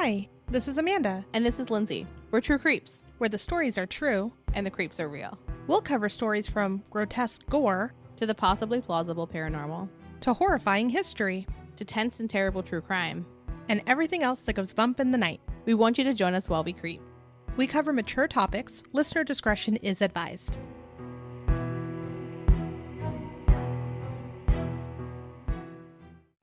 Hi, this is Amanda. And this is Lindsay. We're True Creeps. Where the stories are true. And the creeps are real. We'll cover stories from grotesque gore. To the possibly plausible paranormal. To horrifying history. To tense and terrible true crime. And everything else that goes bump in the night. We want you to join us while we creep. We cover mature topics. Listener discretion is advised.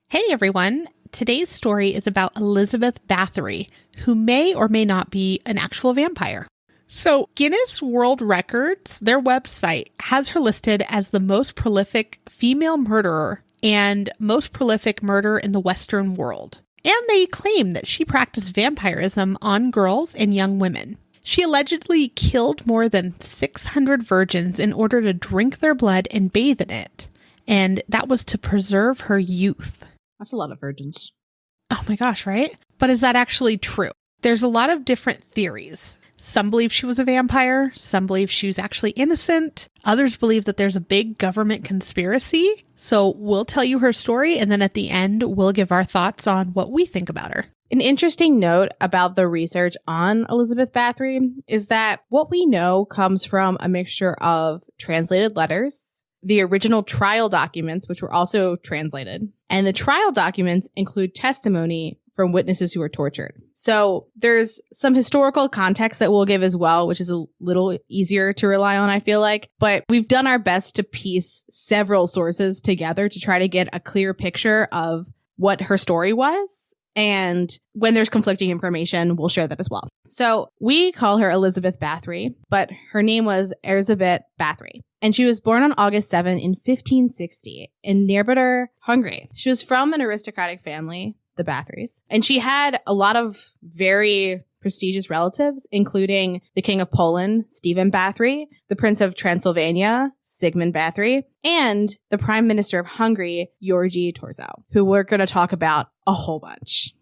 Hey everyone. Today's story is about Erzsébet Bathory, who may or may not be an actual vampire. So Guinness World Records, their website, has her listed as the most prolific female murderer and most prolific murderer in the Western world. And they claim that she practiced vampirism on girls and young women. She allegedly killed more than 600 virgins in order to drink their blood and bathe in it. And that was to preserve her youth. That's a lot of virgins. Oh my gosh, right? But is that actually true? There's a lot of different theories. Some believe she was a vampire. Some believe she was actually innocent. Others believe that there's a big government conspiracy. So we'll tell you her story, and then at the end, we'll give our thoughts on what we think about her. An interesting note about the research on Erzsébet Bathory is that what we know comes from a mixture of translated letters, the original trial documents, which were also translated, and the trial documents include testimony from witnesses who were tortured. So there's some historical context that we'll give as well, which is a little easier to rely on, I feel like. But we've done our best to piece several sources together to try to get a clear picture of what her story was. And when there's conflicting information, we'll share that as well. So we call her Erzsébet Bathory, but her name was Erzsébet Bathory. And she was born on August 7 in 1560 in Erzsébet, Hungary. She was from an aristocratic family, the Bathorys. And she had a lot of very prestigious relatives, including the King of Poland, Stephen Bathory, the Prince of Transylvania, Sigmund Bathory, and the Prime Minister of Hungary, György Torzo, who we're going to talk about a whole bunch.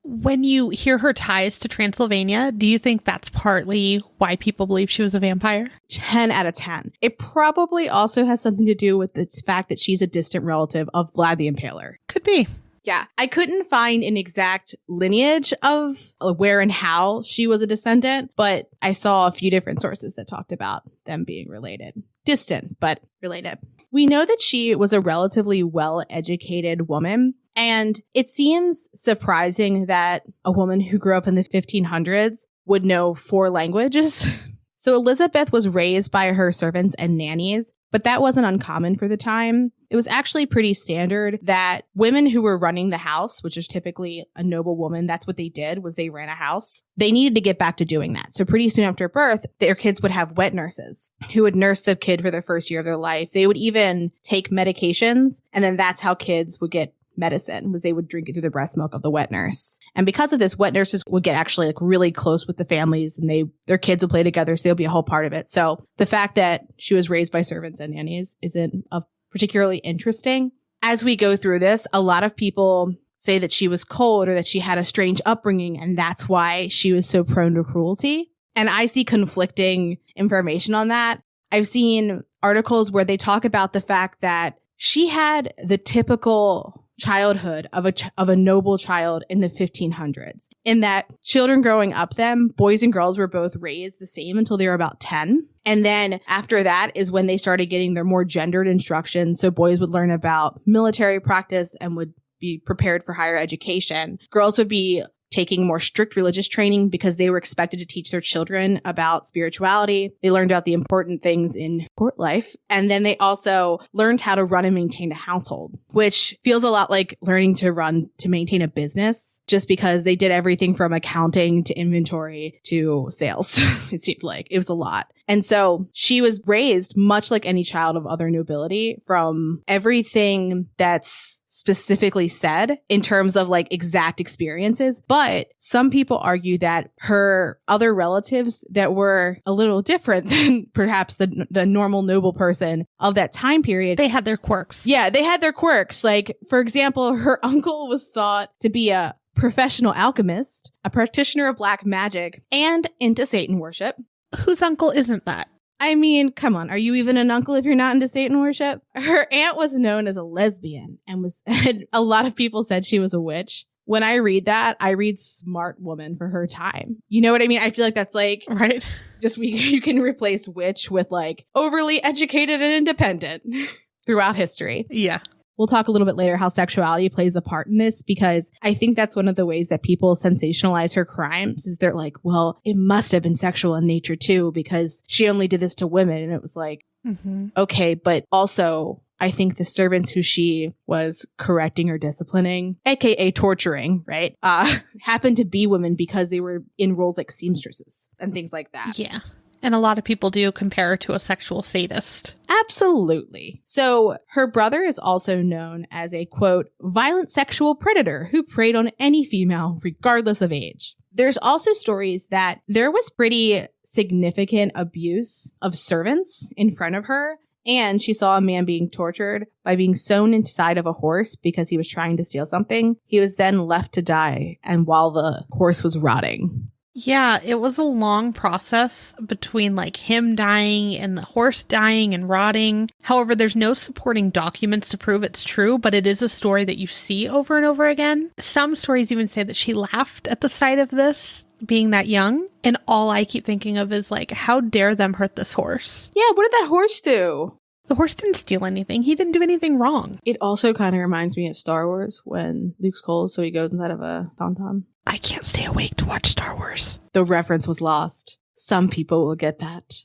When you hear her ties to Transylvania, do you think that's partly why people believe she was a vampire? 10 out of 10. It probably also has something to do with the fact that she's a distant relative of Vlad the Impaler. Could be. Yeah, I couldn't find an exact lineage of where and how she was a descendant, but I saw a few different sources that talked about them being related. Distant, but related. We know that she was a relatively well-educated woman, and it seems surprising that a woman who grew up in the 1500s would know 4 languages. So Erzsébet was raised by her servants and nannies, but that wasn't uncommon for the time. It was actually pretty standard that women who were running the house, which is typically a noble woman, that's what they did, was they ran a house. They needed to get back to doing that. So pretty soon after birth, their kids would have wet nurses who would nurse the kid for the first year of their life. They would even take medications, and then that's how kids would get medicine, was they would drink it through the breast milk of the wet nurse. And because of this, wet nurses would get actually really close with the families, and their kids would play together, so they'll be a whole part of it. So the fact that she was raised by servants and nannies isn't particularly interesting. As we go through this, a lot of people say that she was cold or that she had a strange upbringing, and that's why she was so prone to cruelty. And I see conflicting information on that. I've seen articles where they talk about the fact that she had the typical childhood of a noble child in the 1500s, in that children growing up then, boys and girls were both raised the same until they were about 10. And then after that is when they started getting their more gendered instruction. So boys would learn about military practice and would be prepared for higher education. Girls would be taking more strict religious training because they were expected to teach their children about spirituality. They learned about the important things in court life. And then they also learned how to run and maintain a household, which feels a lot like learning to maintain a business, just because they did everything from accounting to inventory to sales. It seemed like it was a lot. And so she was raised much like any child of other nobility, from everything that's specifically said in terms of like exact experiences. But some people argue that her other relatives that were a little different than perhaps the normal noble person of that time period, they had their quirks. Yeah, they had their quirks. Like, for example, her uncle was thought to be a professional alchemist, a practitioner of black magic, and into Satan worship. Whose uncle isn't that? I mean, come on. Are you even an uncle if you're not into Satan worship? Her aunt was known as a lesbian and a lot of people said she was a witch, when I read that, I read smart woman for her time. You know what I mean? I feel like that's like, right. Just you can replace witch with like overly educated and independent throughout history. Yeah. We'll talk a little bit later how sexuality plays a part in this, because I think that's one of the ways that people sensationalize her crimes is they're like, well, it must have been sexual in nature too, because she only did this to women. And it was like, okay, but also I think the servants who she was correcting or disciplining, aka torturing, right, happened to be women because they were in roles like seamstresses and things like that. Yeah. And a lot of people do compare her to a sexual sadist. Absolutely. So her brother is also known as a, quote, violent sexual predator who preyed on any female regardless of age. There's also stories that there was pretty significant abuse of servants in front of her. And she saw a man being tortured by being sewn inside of a horse because he was trying to steal something. He was then left to die, and while the horse was rotting. Yeah, it was a long process between like him dying and the horse dying and rotting. However, there's no supporting documents to prove it's true, but it is a story that you see over and over again. Some stories even say that she laughed at the sight of this, being that young. And all I keep thinking of is like, how dare them hurt this horse? Yeah, what did that horse do? The horse didn't steal anything. He didn't do anything wrong. It also kind of reminds me of Star Wars when Luke's cold, so he goes inside of a tauntaun. I can't stay awake to watch Star Wars. The reference was lost. Some people will get that.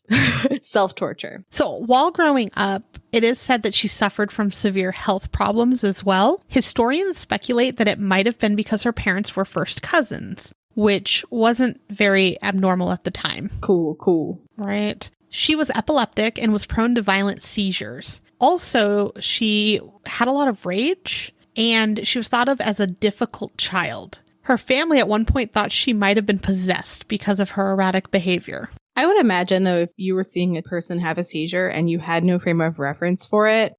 Self-torture. So while growing up, it is said that she suffered from severe health problems as well. Historians speculate that it might have been because her parents were first cousins, which wasn't very abnormal at the time. Cool. Right. She was epileptic and was prone to violent seizures. Also, she had a lot of rage, and she was thought of as a difficult child. Her family at one point thought she might have been possessed because of her erratic behavior. I would imagine, though, if you were seeing a person have a seizure and you had no frame of reference for it,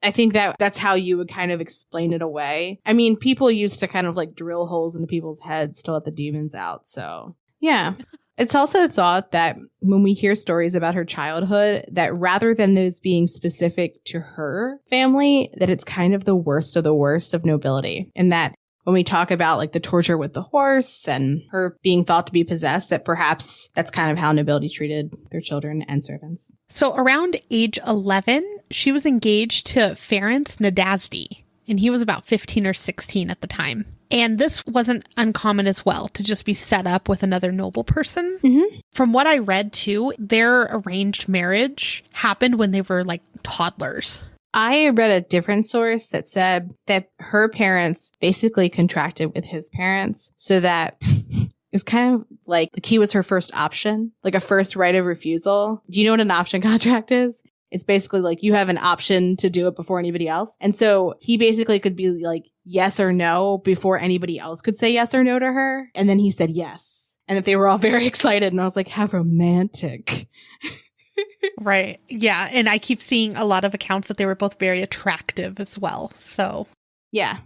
I think that's how you would kind of explain it away. I mean, people used to kind of like drill holes into people's heads to let the demons out. So, yeah. It's also thought that when we hear stories about her childhood, that rather than those being specific to her family, that it's kind of the worst of nobility. And that when we talk about like the torture with the horse and her being thought to be possessed, that perhaps that's kind of how nobility treated their children and servants. So around age 11, she was engaged to Ferenc Nadasdy, and he was about 15 or 16 at the time. And this wasn't uncommon as well, to just be set up with another noble person. From what I read too, their arranged marriage happened when they were like toddlers. I read a different source that said that her parents basically contracted with his parents so that it's kind of like he was her first option, like a first right of refusal. Do you know what an option contract is? It's basically like you have an option to do it before anybody else. And so he basically could be like yes or no before anybody else could say yes or no to her. And then he said yes. And that they were all very excited. And I was like, how romantic. Right. Yeah. And I keep seeing a lot of accounts that they were both very attractive as well. So yeah,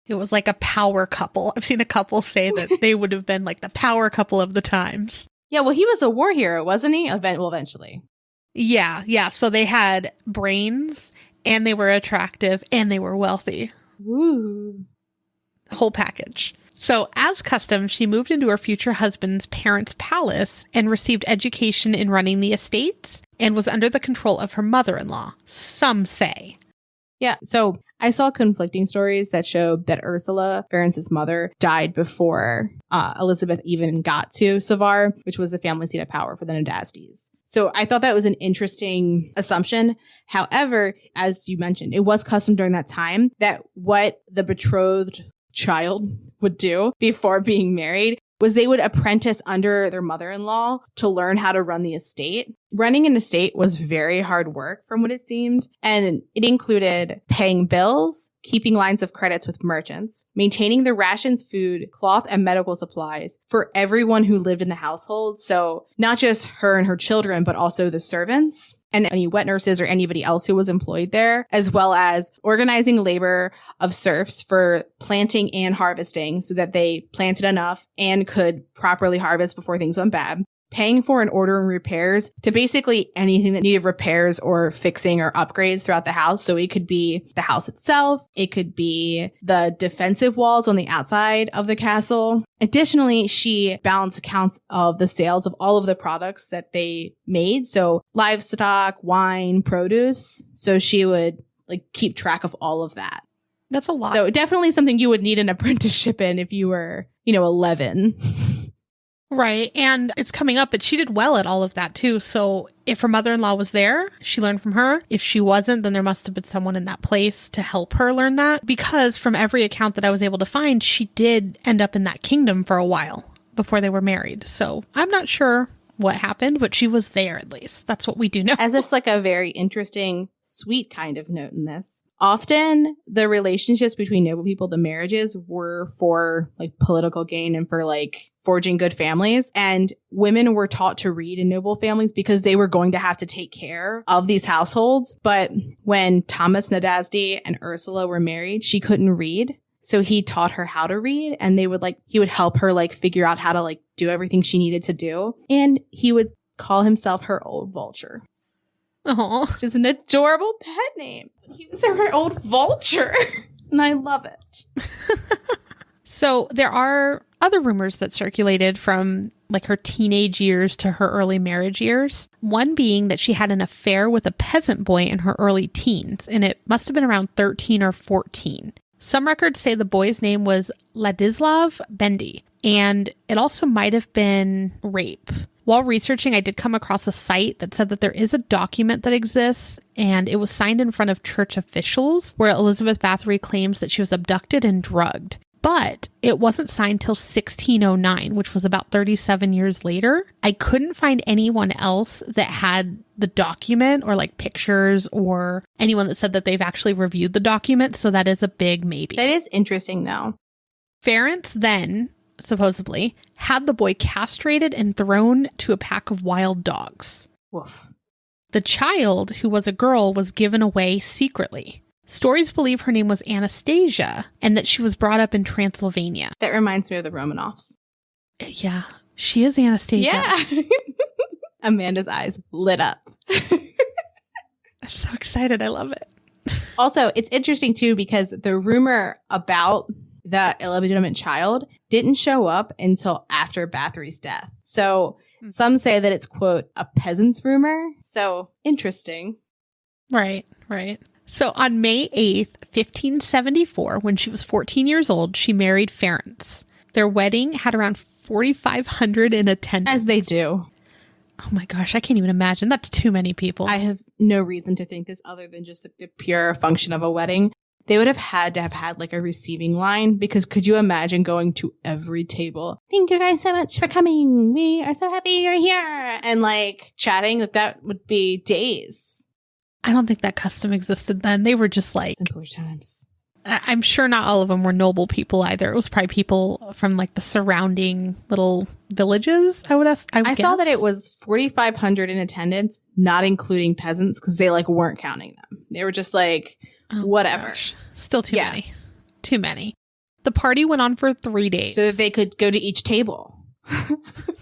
it was like a power couple. I've seen a couple say that they would have been like the power couple of the times. Yeah. Well, he was a war hero, wasn't he? Eventually. Yeah. Yeah. So they had brains and they were attractive and they were wealthy. Ooh. Whole package. So, as custom, she moved into her future husband's parents' palace and received education in running the estates and was under the control of her mother-in-law, some say. Yeah, so I saw conflicting stories that showed that Ursula, Ferenc's mother, died before Elizabeth even got to Savar, which was the family seat of power for the Nadasdys. So I thought that was an interesting assumption. However, as you mentioned, it was custom during that time that what the betrothed child would do before being married was they would apprentice under their mother-in-law to learn how to run the estate. Running an estate was very hard work from what it seemed, and it included paying bills, keeping lines of credits with merchants, maintaining the rations, food, cloth, and medical supplies for everyone who lived in the household. So not just her and her children, but also the servants and any wet nurses or anybody else who was employed there, as well as organizing labor of serfs for planting and harvesting so that they planted enough and could properly harvest before things went bad. paying for and ordering repairs to basically anything that needed repairs or fixing or upgrades throughout the house. So it could be the house itself. It could be the defensive walls on the outside of the castle. Additionally, she balanced accounts of the sales of all of the products that they made. So livestock, wine, produce. So she would like keep track of all of that. That's a lot. So definitely something you would need an apprenticeship in if you were, 11. Right. And it's coming up, but she did well at all of that too. So if her mother-in-law was there, she learned from her. If she wasn't, then there must have been someone in that place to help her learn that. Because from every account that I was able to find, she did end up in that kingdom for a while before they were married. So I'm not sure what happened, but she was there at least. That's what we do know. As just like a very interesting, sweet kind of note in this. Often the relationships between noble people, the marriages were for like political gain and for like forging good families. And women were taught to read in noble families because they were going to have to take care of these households. But when Thomas Nadasdy and Ursula were married, she couldn't read. So he taught her how to read, and he would help her like figure out how to like do everything she needed to do. And he would call himself her old vulture. Oh, Which is an adorable pet name. He was her old vulture. And I love it. So there are other rumors that circulated from like her teenage years to her early marriage years. One being that she had an affair with a peasant boy in her early teens, and it must have been around 13 or 14. Some records say the boy's name was Ladislav Bendy, and it also might have been rape. While researching, I did come across a site that said that there is a document that exists, and it was signed in front of church officials, where Erzsébet Bathory claims that she was abducted and drugged. But it wasn't signed till 1609, which was about 37 years later. I couldn't find anyone else that had the document or like pictures or anyone that said that they've actually reviewed the document. So that is a big maybe. That is interesting, though. Ference then, supposedly, had the boy castrated and thrown to a pack of wild dogs. Woof. The child, who was a girl, was given away secretly. Stories believe her name was Anastasia and that she was brought up in Transylvania. That reminds me of the Romanovs. Yeah, she is Anastasia. Yeah. Amanda's eyes lit up. I'm so excited. I love it. Also, it's interesting, too, because the rumor about the illegitimate child didn't show up until after Bathory's death. So some say that it's, quote, a peasant's rumor. So interesting. Right. So on May 8th, 1574, when she was 14 years old, she married Ference. Their wedding had around 4,500 in attendance. As they do. Oh my gosh, I can't even imagine. That's too many people. I have no reason to think this other than just the pure function of a wedding. They would have had to have had like a receiving line, because could you imagine going to every table? Thank you guys so much for coming. We are so happy you're here. And like chatting, that would be days. I don't think that custom existed then. They were just like Simpler times. I'm sure not all of them were noble people either. It was probably people from like the surrounding little villages, I would guess. I saw that it was 4,500 in attendance, not including peasants, because they like weren't counting them. They were just like, whatever. Gosh. Still too many. Too many. The party went on for 3 days. So that they could go to each table.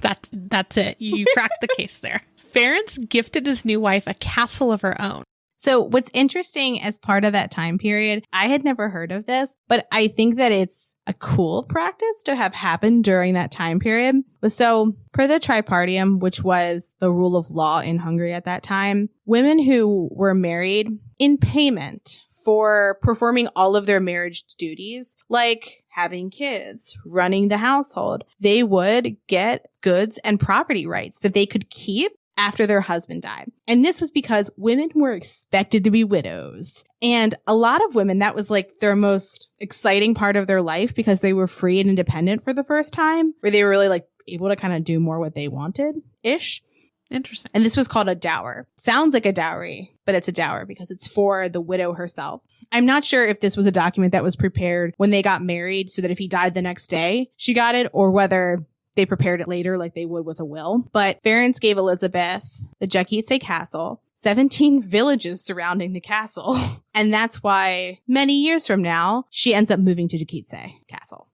That's it. You cracked the case there. Ference gifted his new wife a castle of her own. So what's interesting as part of that time period, I had never heard of this, but I think that it's a cool practice to have happened during that time period. So per the Tripartium, which was the rule of law in Hungary at that time, women who were married in payment for performing all of their marriage duties, like having kids, running the household, they would get goods and property rights that they could keep after their husband died. And this was because women were expected to be widows. And a lot of women, that was like their most exciting part of their life, because they were free and independent for the first time, where they were really like able to kind of do more what they wanted-ish. Interesting. And this was called a dower. Sounds like a dowry, but it's a dower because it's for the widow herself. I'm not sure if this was a document that was prepared when they got married so that if he died the next day, she got it, or whether they prepared it later like they would with a will. But Ference gave Elizabeth the Jakice Castle, 17 villages surrounding the castle. And that's why many years from now, she ends up moving to Jakice Castle.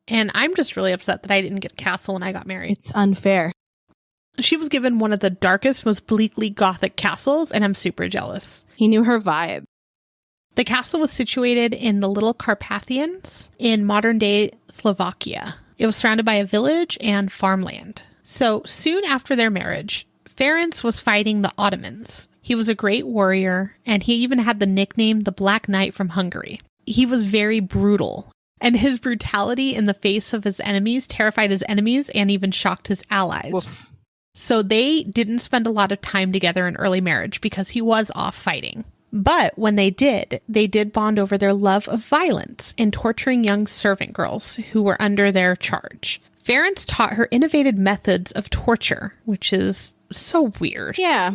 And I'm just really upset that I didn't get a castle when I got married. It's unfair. She was given one of the darkest, most bleakly gothic castles, and I'm super jealous. He knew her vibe. The castle was situated in the Little Carpathians in modern-day Slovakia. It was surrounded by a village and farmland. So soon after their marriage, Ferenc was fighting the Ottomans. He was a great warrior, and he even had the nickname the Black Knight from Hungary. He was very brutal, and his brutality in the face of his enemies terrified his enemies and even shocked his allies. Woof. So they didn't spend a lot of time together in early marriage because he was off fighting. But when they did bond over their love of violence and torturing young servant girls who were under their charge. Ferenc taught her innovative methods of torture, which is so weird. Yeah.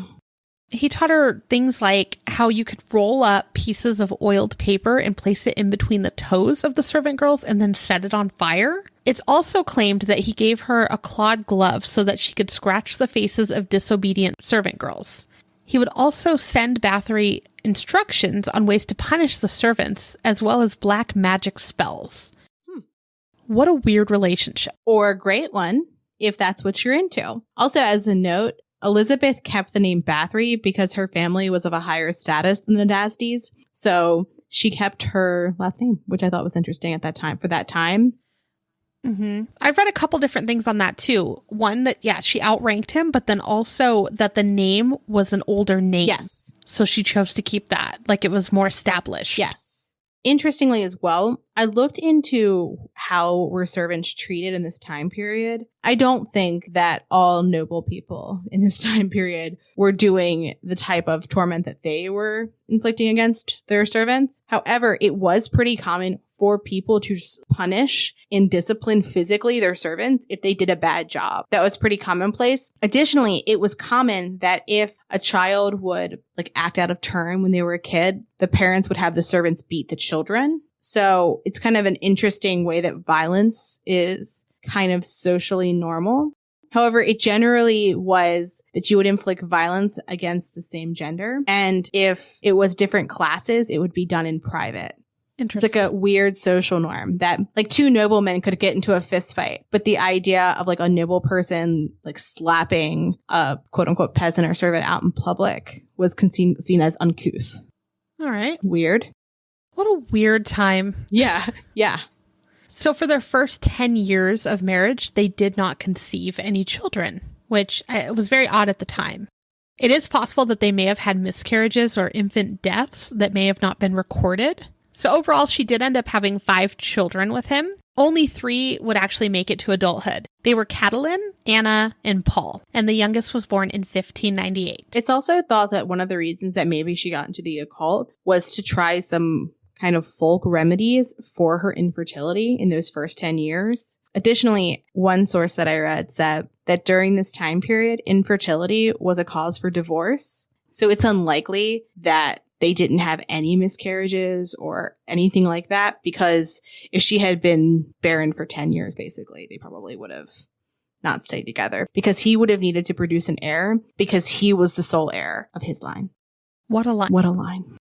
He taught her things like how you could roll up pieces of oiled paper and place it in between the toes of the servant girls and then set it on fire. It's also claimed that he gave her a clawed glove so that she could scratch the faces of disobedient servant girls. He would also send Bathory instructions on ways to punish the servants, as well as black magic spells. What a weird relationship. Or a great one, if that's what you're into. Also, as a note, Erzsébet kept the name Bathory because her family was of a higher status than the Nasties. So she kept her last name, which I thought was interesting at that time. For that time. Mm-hmm. I've read a couple different things on that too. One that, she outranked him, but then also that the name was an older name. Yes. So she chose to keep that, like it was more established. Yes. Interestingly as well, I looked into how were servants treated in this time period. I don't think that all noble people in this time period were doing the type of torment that they were inflicting against their servants. However, it was pretty common for people to punish and discipline physically their servants if they did a bad job. That was pretty commonplace. Additionally, it was common that if a child would act out of turn when they were a kid, the parents would have the servants beat the children. So it's kind of an interesting way that violence is kind of socially normal. However, it generally was that you would inflict violence against the same gender. And if it was different classes, it would be done in private. It's like a weird social norm that two noblemen could get into a fist fight. But the idea of a noble person slapping a quote unquote peasant or servant out in public was seen as uncouth. All right. Weird. What a weird time. Yeah. Yeah. So for their first 10 years of marriage, they did not conceive any children, which was very odd at the time. It is possible that they may have had miscarriages or infant deaths that may have not been recorded. So overall, she did end up having 5 children with him. Only 3 would actually make it to adulthood. They were Catelyn, Anna, and Paul, and the youngest was born in 1598. It's also thought that one of the reasons that maybe she got into the occult was to try some kind of folk remedies for her infertility in those first 10 years. Additionally, one source that I read said that during this time period, infertility was a cause for divorce. So it's unlikely that they didn't have any miscarriages or anything like that, because if she had been barren for 10 years, basically, they probably would have not stayed together, because he would have needed to produce an heir because he was the sole heir of his line. What a line. What a line.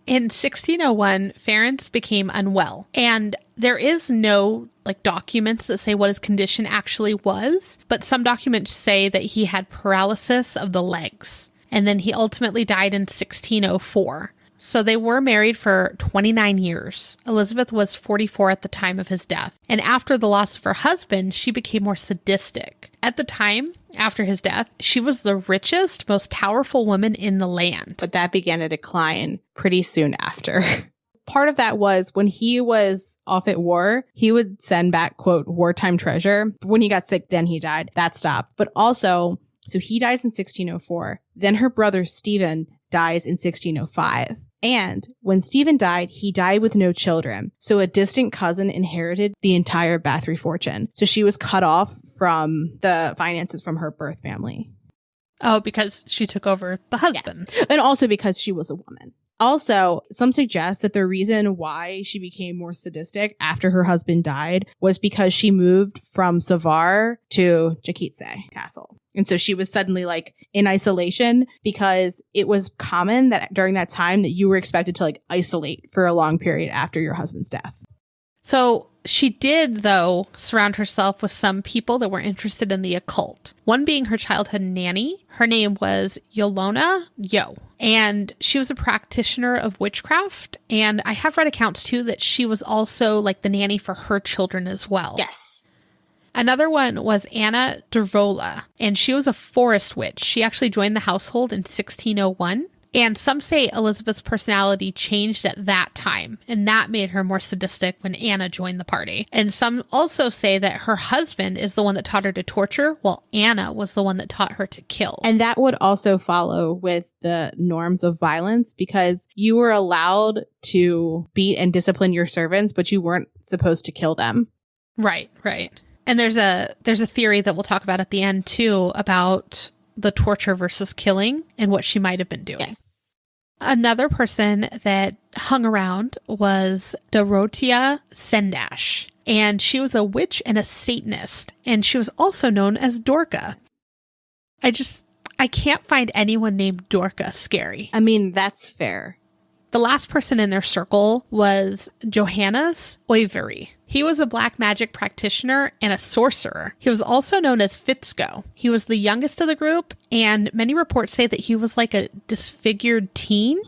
In 1601, Ferenc became unwell, and there is no documents that say what his condition actually was, but some documents say that he had paralysis of the legs. And then he ultimately died in 1604. So they were married for 29 years. Elizabeth was 44 at the time of his death. And after the loss of her husband, she became more sadistic. At the time, after his death, she was the richest, most powerful woman in the land. But that began to decline pretty soon after. Part of that was when he was off at war, he would send back, quote, wartime treasure. When he got sick, then he died. That stopped. But also, so he dies in 1604. Then her brother Stephen dies in 1605. And when Stephen died, he died with no children. So a distant cousin inherited the entire Bathory fortune. So she was cut off from the finances from her birth family. Oh, because she took over the husband. Yes. And also because she was a woman. Also, some suggest that the reason why she became more sadistic after her husband died was because she moved from Savar to Jakitse Castle. And so she was suddenly in isolation, because it was common that during that time that you were expected to isolate for a long period after your husband's death. So she did, though, surround herself with some people that were interested in the occult. One being her childhood nanny. Her name was Yolona Yo, and she was a practitioner of witchcraft. And I have read accounts, too, that she was also like the nanny for her children as well. Yes. Another one was Anna Dervola, and she was a forest witch. She actually joined the household in 1601. And some say Elizabeth's personality changed at that time, and that made her more sadistic when Anna joined the party. And some also say that her husband is the one that taught her to torture, while Anna was the one that taught her to kill. And that would also follow with the norms of violence, because you were allowed to beat and discipline your servants, but you weren't supposed to kill them. Right. And there's a theory that we'll talk about at the end, too, about the torture versus killing and what she might have been doing. Yes. Another person that hung around was Dorothea Sendash, and she was a witch and a Satanist, and she was also known as Dorka. I can't find anyone named Dorka scary. I mean, that's fair. The last person in their circle was Johannes Oivery. He was a black magic practitioner and a sorcerer. He was also known as Fitzko. He was the youngest of the group, and many reports say that he was like a disfigured teen.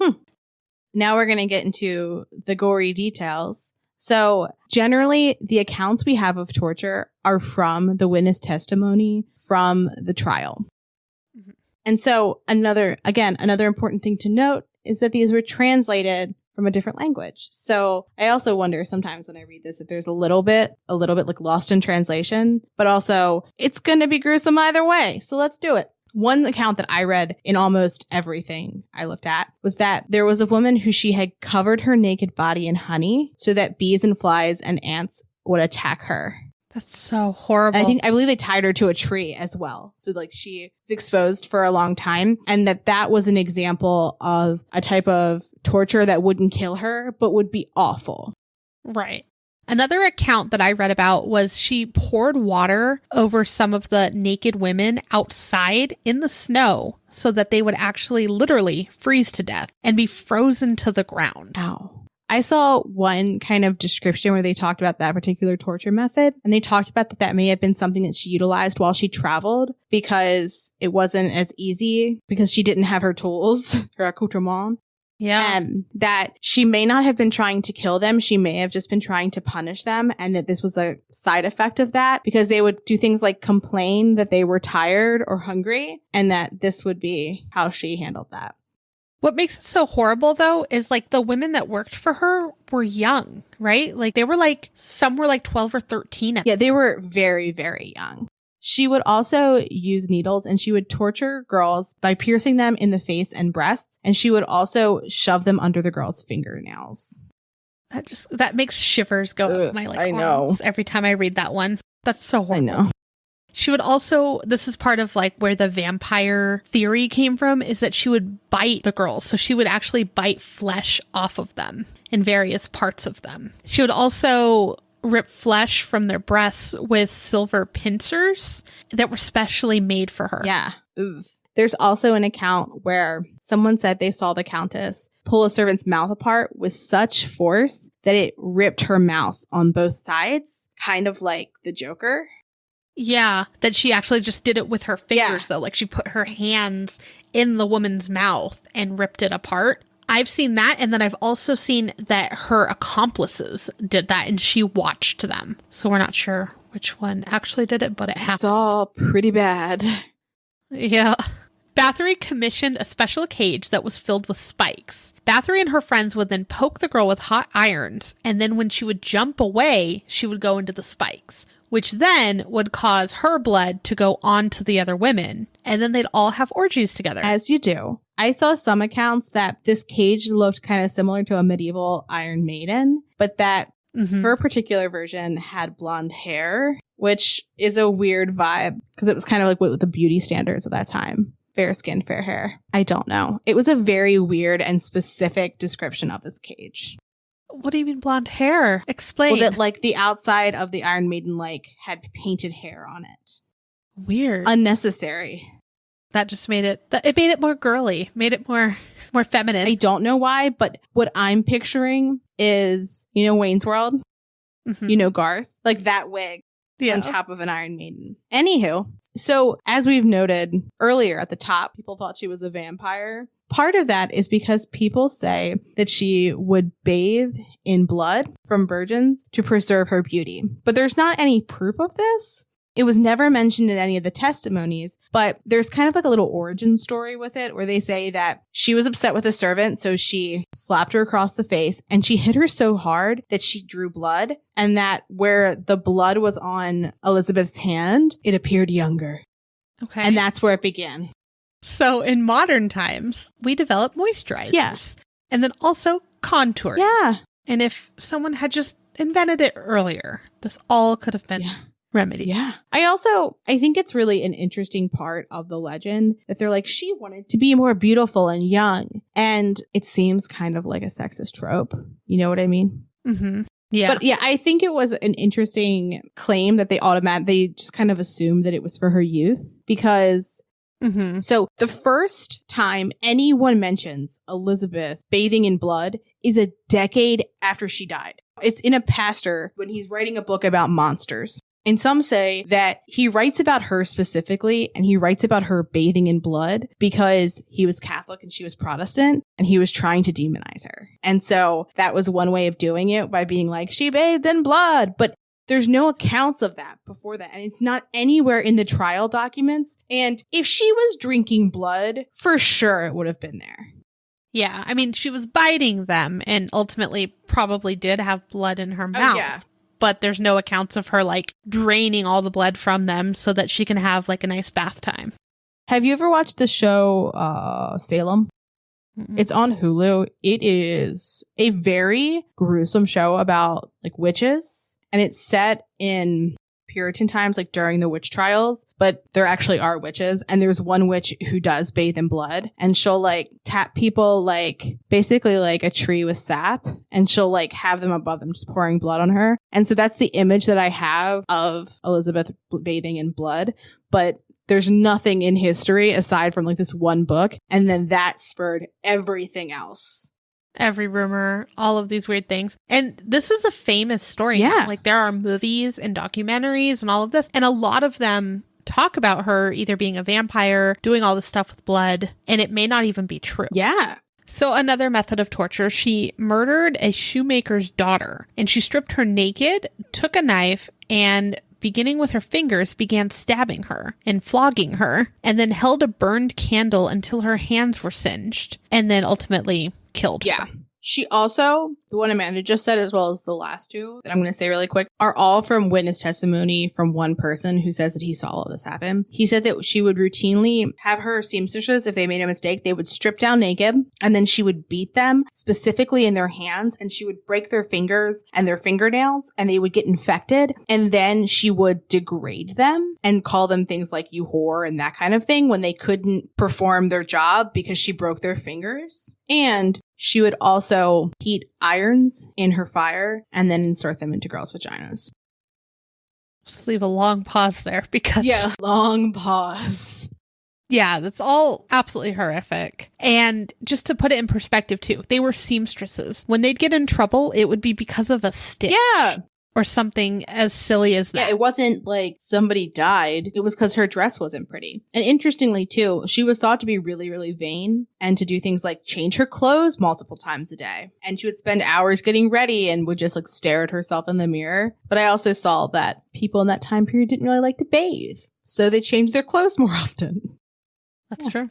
Now we're going to get into the gory details. So generally, the accounts we have of torture are from the witness testimony from the trial. Mm-hmm. And so another important thing to note is that these were translated from a different language. So I also wonder sometimes when I read this if there's a little bit like lost in translation, but also it's going to be gruesome either way. So let's do it. One account that I read in almost everything I looked at was that there was a woman who she had covered her naked body in honey so that bees and flies and ants would attack her. That's so horrible. I believe they tied her to a tree as well. So like she was exposed for a long time, and that was an example of a type of torture that wouldn't kill her, but would be awful. Right. Another account that I read about was she poured water over some of the naked women outside in the snow so that they would actually literally freeze to death and be frozen to the ground. Ow. I saw one kind of description where they talked about that particular torture method, and they talked about that may have been something that she utilized while she traveled because it wasn't as easy because she didn't have her tools, her accoutrement. Yeah. And that she may not have been trying to kill them. She may have just been trying to punish them, and that this was a side effect of that because they would do things like complain that they were tired or hungry, and that this would be how she handled that. What makes it so horrible, though, is like the women that worked for her were young, right? Like they were like, some were like 12 or 13. Yeah, they were very, very young. She would also use needles, and she would torture girls by piercing them in the face and breasts. And she would also shove them under the girls' fingernails. That makes shivers go up my arms every time I read that one. That's so horrible. I know. She would also, this is part of like where the vampire theory came from, is that she would bite the girls. So she would actually bite flesh off of them in various parts of them. She would also rip flesh from their breasts with silver pincers that were specially made for her. Yeah. Oof. There's also an account where someone said they saw the Countess pull a servant's mouth apart with such force that it ripped her mouth on both sides, kind of like the Joker. Yeah, that she actually just did it with her fingers, though. Like she put her hands in the woman's mouth and ripped it apart. I've seen that, and then I've also seen that her accomplices did that, and she watched them. So we're not sure which one actually did it, but it happened. It's all pretty bad. Yeah. Bathory commissioned a special cage that was filled with spikes. Bathory and her friends would then poke the girl with hot irons, and then when she would jump away, she would go into the spikes, which then would cause her blood to go on to the other women, and then they'd all have orgies together. As you do. I saw some accounts that this cage looked kind of similar to a medieval Iron Maiden, but that her particular version had blonde hair, which is a weird vibe because it was kind of like with the beauty standards of that time. Fair skin, fair hair. I don't know. It was a very weird and specific description of this cage. What do you mean blonde hair? Explain. Well, that like the outside of the Iron Maiden like had painted hair on it. Weird. Unnecessary. That just made it more girly, made it more feminine. I don't know why, but what I'm picturing is, Wayne's World? You know, Garth, like that wig on top of an Iron Maiden. Anywho, so as we've noted earlier at the top, people thought she was a vampire. Part of that is because people say that she would bathe in blood from virgins to preserve her beauty. But there's not any proof of this. It was never mentioned in any of the testimonies, but there's kind of like a little origin story with it where they say that she was upset with a servant, so she slapped her across the face and she hit her so hard that she drew blood, and that where the blood was on Elizabeth's hand, it appeared younger. Okay. And that's where it began. So in modern times, we develop moisturizers. Yes. And then also contouring. Yeah. And if someone had just invented it earlier, this all could have been remedied. Yeah. I think it's really an interesting part of the legend that they're like, she wanted to be more beautiful and young. And it seems kind of like a sexist trope. You know what I mean? Mm-hmm. Yeah. But yeah, I think it was an interesting claim that they just kind of assumed that it was for her youth because so the first time anyone mentions Elizabeth bathing in blood is a decade after she died. It's in a pastor when he's writing a book about monsters. And some say that he writes about her specifically, and he writes about her bathing in blood because he was Catholic and she was Protestant, and he was trying to demonize her. And so that was one way of doing it, by being like, she bathed in blood. But there's no accounts of that before that, and it's not anywhere in the trial documents. And if she was drinking blood, for sure it would have been there. Yeah, I mean, she was biting them and ultimately probably did have blood in her mouth. Yeah. But there's no accounts of her like draining all the blood from them so that she can have like a nice bath time. Have you ever watched the show Salem? It's on Hulu. It is a very gruesome show about like witches. And it's set in Puritan times, like during the witch trials, but there actually are witches. And there's one witch who does bathe in blood, and she'll like tap people like basically like a tree with sap, and she'll like have them above them just pouring blood on her. And so that's the image that I have of Elizabeth bathing in blood. But there's nothing in history aside from like this one book. And then that spurred everything else. Every rumor, all of these weird things. And this is a famous story. Yeah. Now. Like there are movies and documentaries and all of this. And a lot of them talk about her either being a vampire, doing all this stuff with blood, and it may not even be true. Yeah. So another method of torture, she murdered a shoemaker's daughter, and she stripped her naked, took a knife, and beginning with her fingers, began stabbing her and flogging her, and then held a burned candle until her hands were singed, and then ultimately killed her. She also, the one Amanda just said, as well as the last two that I'm going to say really quick, are all from witness testimony from one person who says that he saw all of this happen. He said that she would routinely have her seamstresses, if they made a mistake, they would strip down naked, and then she would beat them specifically in their hands, and she would break their fingers and their fingernails, and they would get infected, and then she would degrade them and call them things like you whore and that kind of thing when they couldn't perform their job because she broke their fingers. And she would also heat irons in her fire and then insert them into girls' vaginas. Just leave a long pause there because... Yeah, long pause. Yeah, that's all absolutely horrific. And just to put it in perspective too, they were seamstresses. When they'd get in trouble, it would be because of a stitch. Yeah. Or something as silly as that. Yeah, it wasn't like somebody died. It was because her dress wasn't pretty. And interestingly, too, she was thought to be really, really vain and to do things like change her clothes multiple times a day. And she would spend hours getting ready and would just like stare at herself in the mirror. But I also saw that people in that time period didn't really like to bathe. So they changed their clothes more often. That's true.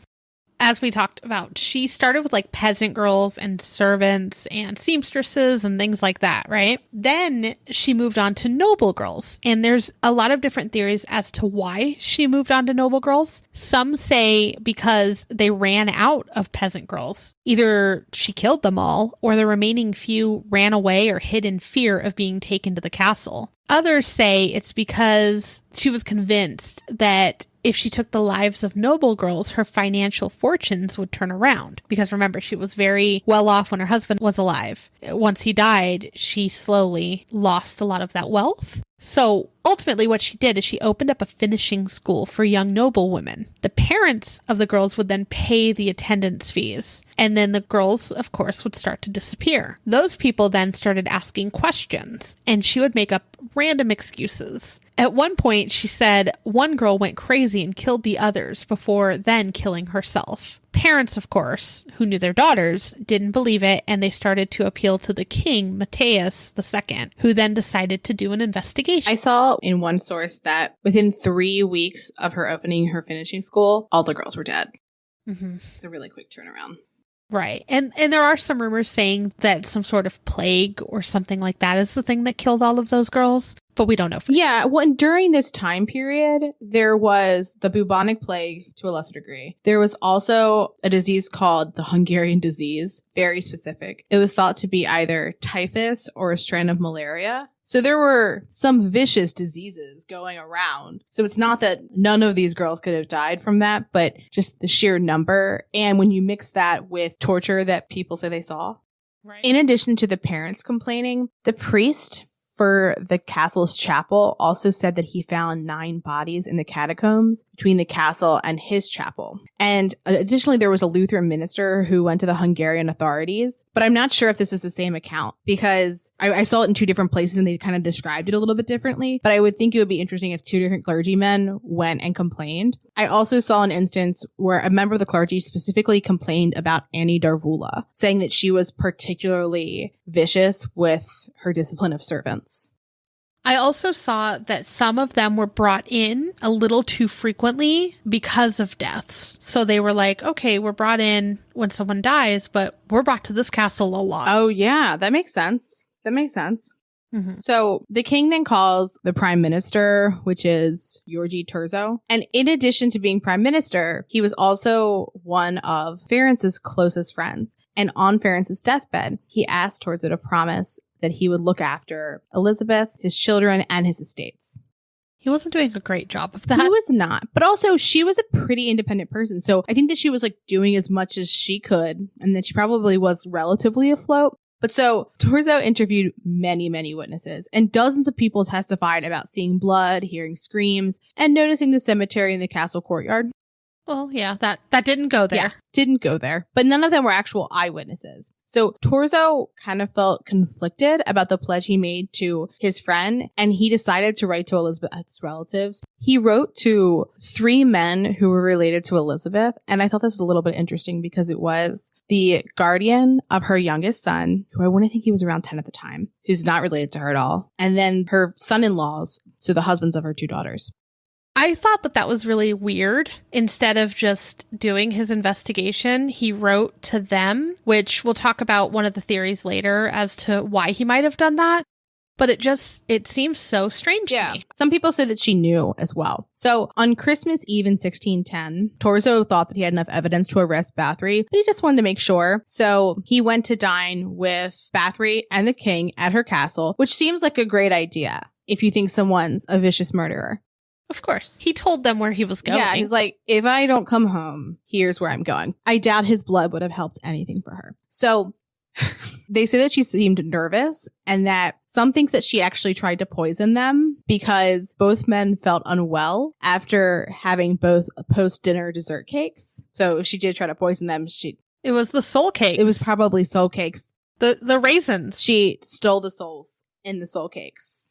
As we talked about, she started with like peasant girls and servants and seamstresses and things like that, right? Then she moved on to noble girls. And there's a lot of different theories as to why she moved on to noble girls. Some say because they ran out of peasant girls. Either she killed them all or the remaining few ran away or hid in fear of being taken to the castle. Others say it's because she was convinced that if she took the lives of noble girls, her financial fortunes would turn around. Because remember, she was very well off when her husband was alive. Once he died, she slowly lost a lot of that wealth. So ultimately what she did is she opened up a finishing school for young noblewomen. The parents of the girls would then pay the attendance fees. And then the girls, of course, would start to disappear. Those people then started asking questions, and she would make up random excuses. At one point, she said one girl went crazy and killed the others before then killing herself. Parents, of course, who knew their daughters, didn't believe it, and they started to appeal to the king, Matthias II, who then decided to do an investigation. I saw in one source that within 3 weeks of her opening her finishing school, all the girls were dead. Mm-hmm. It's a really quick turnaround. Right. And there are some rumors saying that some sort of plague or something like that is the thing that killed all of those girls, but we don't know. Yeah, well, and during this time period, there was the bubonic plague to a lesser degree. There was also a disease called the Hungarian disease, very specific. It was thought to be either typhus or a strand of malaria. So there were some vicious diseases going around. So it's not that none of these girls could have died from that, but just the sheer number. And when you mix that with torture that people say they saw. Right. In addition to the parents complaining, the priest for the castle's chapel also said that he found 9 bodies in the catacombs between the castle and his chapel. And additionally, there was a Lutheran minister who went to the Hungarian authorities. But I'm not sure if this is the same account because I saw it in 2 different places and they kind of described it a little bit differently. But I would think it would be interesting if 2 different clergymen went and complained. I also saw an instance where a member of the clergy specifically complained about Annie Darvula, saying that she was particularly vicious with her discipline of servants. I also saw that some of them were brought in a little too frequently because of deaths. So they were like, okay, we're brought in when someone dies, but we're brought to this castle a lot. Oh, yeah, that makes sense. Mm-hmm. So the king then calls the prime minister, which is György Thurzó. And in addition to being prime minister, he was also one of Ferenc's closest friends. And on Ferenc's deathbed, he asked Thurzó to promise that he would look after Elizabeth, his children, and his estates. He wasn't doing a great job of that. He was not. But also, she was a pretty independent person. So I think that she was like doing as much as she could, and that she probably was relatively afloat. But so Thurzó interviewed many, many witnesses, and dozens of people testified about seeing blood, hearing screams, and noticing the cemetery in the castle courtyard. Well, yeah, that didn't go there. Yeah, didn't go there. But none of them were actual eyewitnesses. So Thurzó kind of felt conflicted about the pledge he made to his friend, and he decided to write to Elizabeth's relatives. He wrote to 3 men who were related to Elizabeth, and I thought this was a little bit interesting because it was the guardian of her youngest son, who I wouldn't think he was around 10 at the time, who's not related to her at all, and then her son-in-laws, so the husbands of her 2 daughters. I thought that was really weird. Instead of just doing his investigation, he wrote to them, which we'll talk about one of the theories later as to why he might have done that. But it seems so strange to me. Some people say that she knew as well. So on Christmas Eve in 1610, Thurzó thought that he had enough evidence to arrest Bathory, but he just wanted to make sure. So he went to dine with Bathory and the king at her castle, which seems like a great idea if you think someone's a vicious murderer. Of course. He told them where he was going. Yeah, he's like, if I don't come home, here's where I'm going. I doubt his blood would have helped anything for her. So they say that she seemed nervous and that some think that she actually tried to poison them because both men felt unwell after having both post-dinner dessert cakes. So if she did try to poison them, it was the soul cakes. It was probably soul cakes. The raisins. She stole the souls in the soul cakes.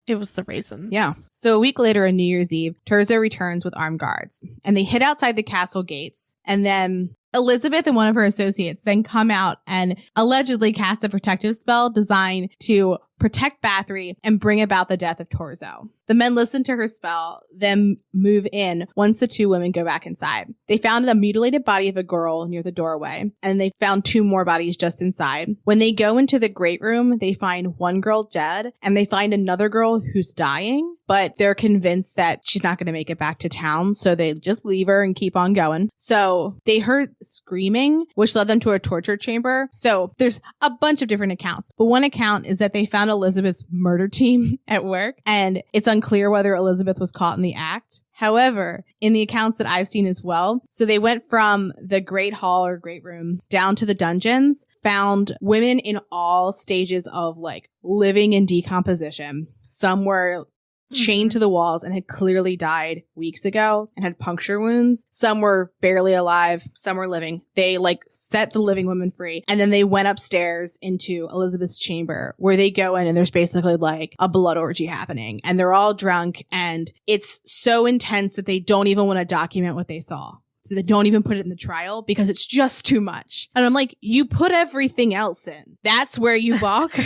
It was the raisins. Yeah. So a week later on New Year's Eve, Thurzó returns with armed guards and they hid outside the castle gates. And then Elizabeth and one of her associates then come out and allegedly cast a protective spell designed to protect Bathory and bring about the death of Thurzó. The men listen to her spell, then move in once the 2 women go back inside. They found the mutilated body of a girl near the doorway, and they found 2 more bodies just inside. When they go into the great room, they find one girl dead, and they find another girl who's dying, but they're convinced that she's not going to make it back to town, so they just leave her and keep on going. So they heard screaming, which led them to a torture chamber. So there's a bunch of different accounts, but one account is that they found Elizabeth's murder team at work, and it's unclear whether Elizabeth was caught in the act. However, in the accounts that I've seen as well, so they went from the great hall or great room down to the dungeons, found women in all stages of like living in decomposition. Some were chained to the walls, and had clearly died weeks ago and had puncture wounds. Some were barely alive, some were living. They set the living woman free, and then they went upstairs into Elizabeth's chamber, where they go in and there's basically a blood orgy happening, and they're all drunk, and it's so intense that they don't even want to document what they saw. So they don't even put it in the trial because it's just too much. And I'm like, you put everything else in. That's where you balk.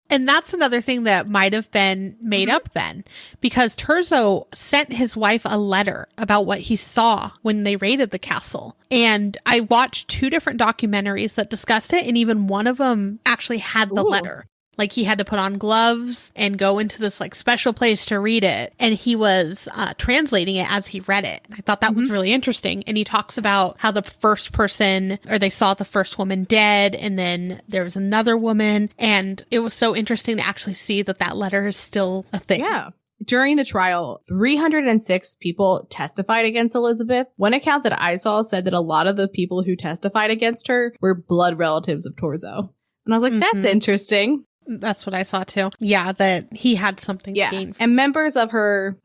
And that's another thing that might have been made up then, because Terzo sent his wife a letter about what he saw when they raided the castle. And I watched 2 different documentaries that discussed it, and even one of them actually had the letter. He had to put on gloves and go into this special place to read it. And he was translating it as he read it. I thought that was really interesting. And he talks about how the first person, or they saw the first woman dead, and then there was another woman. And it was so interesting to actually see that letter is still a thing. Yeah. During the trial, 306 people testified against Elizabeth. One account that I saw said that a lot of the people who testified against her were blood relatives of Terzo. And I was like, that's interesting. That's what I saw too. Yeah, that he had something to gain. And members of her,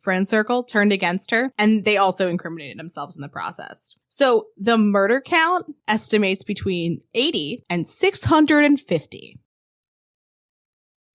friend circle turned against her, and they also incriminated themselves in the process. So the murder count estimates between 80 and 650.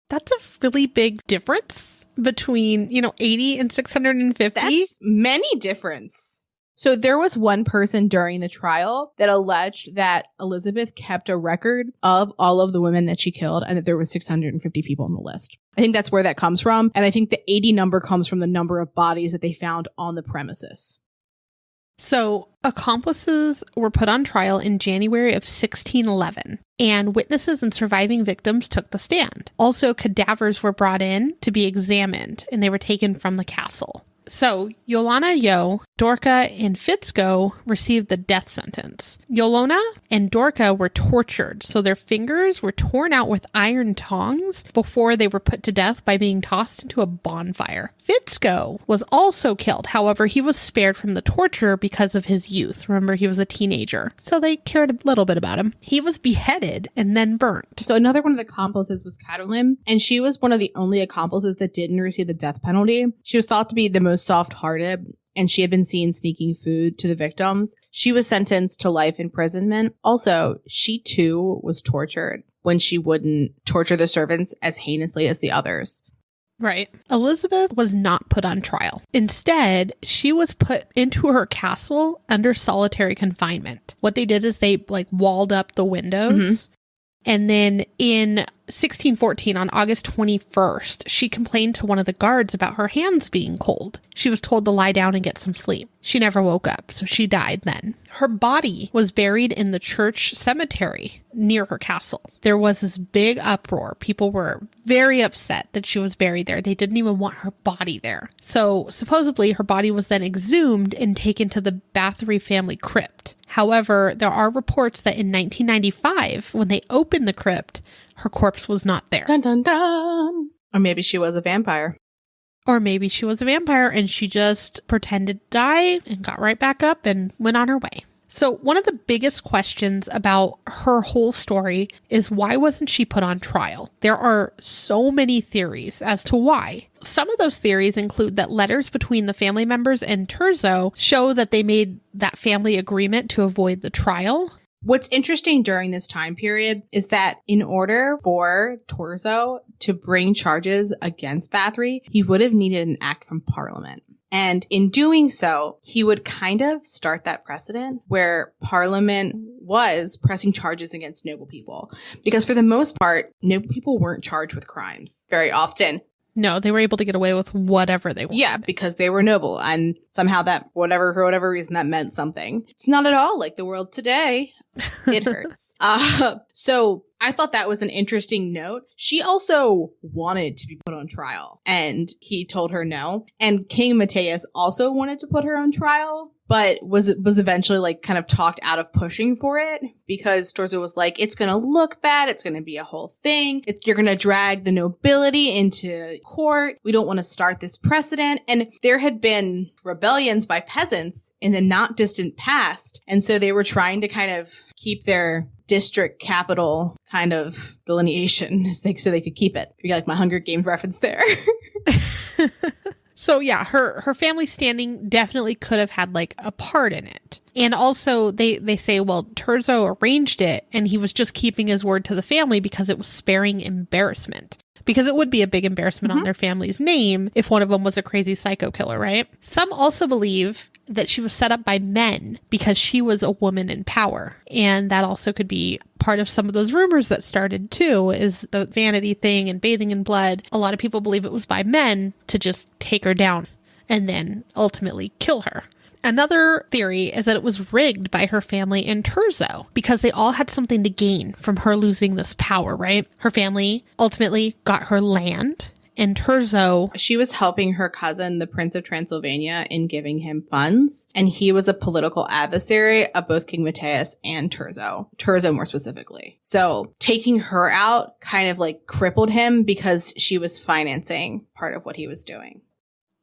That's a really big difference between, 80 and 650. That's many difference. So there was one person during the trial that alleged that Elizabeth kept a record of all of the women that she killed, and that there was 650 people on the list. I think that's where that comes from. And I think the 80 number comes from the number of bodies that they found on the premises. So accomplices were put on trial in January of 1611, and witnesses and surviving victims took the stand. Also, cadavers were brought in to be examined, and they were taken from the castle. So, Yolana Yo, Dorka, and Fitzgo received the death sentence. Yolana and Dorka were tortured, so their fingers were torn out with iron tongs before they were put to death by being tossed into a bonfire. Fitzgo was also killed. However, he was spared from the torture because of his youth. Remember, he was a teenager, so they cared a little bit about him. He was beheaded and then burnt. So another one of the accomplices was Karolim, and she was one of the only accomplices that didn't receive the death penalty. She was thought to be the most soft-hearted, and she had been seen sneaking food to the victims. She was sentenced to life imprisonment. Also, she too was tortured when she wouldn't torture the servants as heinously as the others. Right. Elizabeth was not put on trial. Instead, she was put into her castle under solitary confinement. What they did is they walled up the windows. And then in 1614, on August 21st, she complained to one of the guards about her hands being cold. She was told to lie down and get some sleep. She never woke up, so she died then. Her body was buried in the church cemetery near her castle. There was this big uproar. People were very upset that she was buried there. They didn't even want her body there. So supposedly her body was then exhumed and taken to the Bathory family crypt. However, there are reports that in 1995, when they opened the crypt, her corpse was not there. Dun, dun, dun. Or maybe she was a vampire. Or maybe she was a vampire and she just pretended to die and got right back up and went on her way. So one of the biggest questions about her whole story is, why wasn't she put on trial? There are so many theories as to why. Some of those theories include that letters between the family members and Terzo show that they made that family agreement to avoid the trial. What's interesting during this time period is that in order for Terzo to bring charges against Bathory, he would have needed an act from Parliament. And in doing so, he would kind of start that precedent where Parliament was pressing charges against noble people. Because for the most part, noble people weren't charged with crimes very often. No, they were able to get away with whatever they wanted. Yeah, because they were noble. And somehow that, for whatever reason, that meant something. It's not at all like the world today. It hurts. So I thought that was an interesting note. She also wanted to be put on trial, and he told her no. And King Matthias also wanted to put her on trial, but was eventually kind of talked out of pushing for it because Terzo was like, it's going to look bad. It's going to be a whole thing. You're going to drag the nobility into court. We don't want to start this precedent. And there had been rebellions by peasants in the not distant past. And so they were trying to kind of keep their district capital kind of delineation so they could keep it. You got my Hunger Games reference there. So yeah, her family standing definitely could have had like a part in it. And also they say, well, Terzo arranged it and he was just keeping his word to the family because it was sparing embarrassment. Because it would be a big embarrassment on their family's name if one of them was a crazy psycho killer, right? Some also believe that she was set up by men because she was a woman in power. And that also could be part of some of those rumors that started too, is the vanity thing and bathing in blood. A lot of people believe it was by men to just take her down and then ultimately kill her. Another theory is that it was rigged by her family and Terzo because they all had something to gain from her losing this power, right? Her family ultimately got her land, and Terzo... She was helping her cousin, the Prince of Transylvania, in giving him funds, and he was a political adversary of both King Matthias and Terzo more specifically. So taking her out kind of like crippled him because she was financing part of what he was doing.